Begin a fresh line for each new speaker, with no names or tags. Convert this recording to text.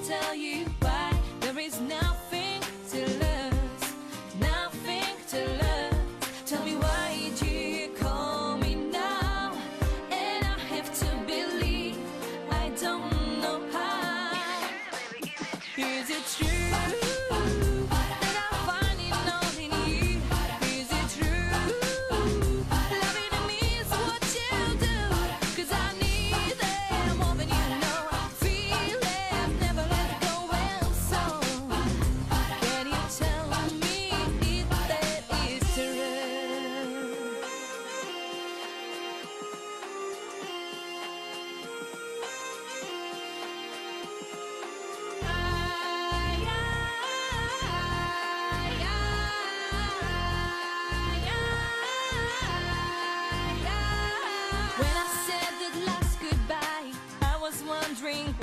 tell you why. There is nothing to lose, nothing to lose. Tell me why do you call me now? And I have to believe I don't know how. Is it true? Wondering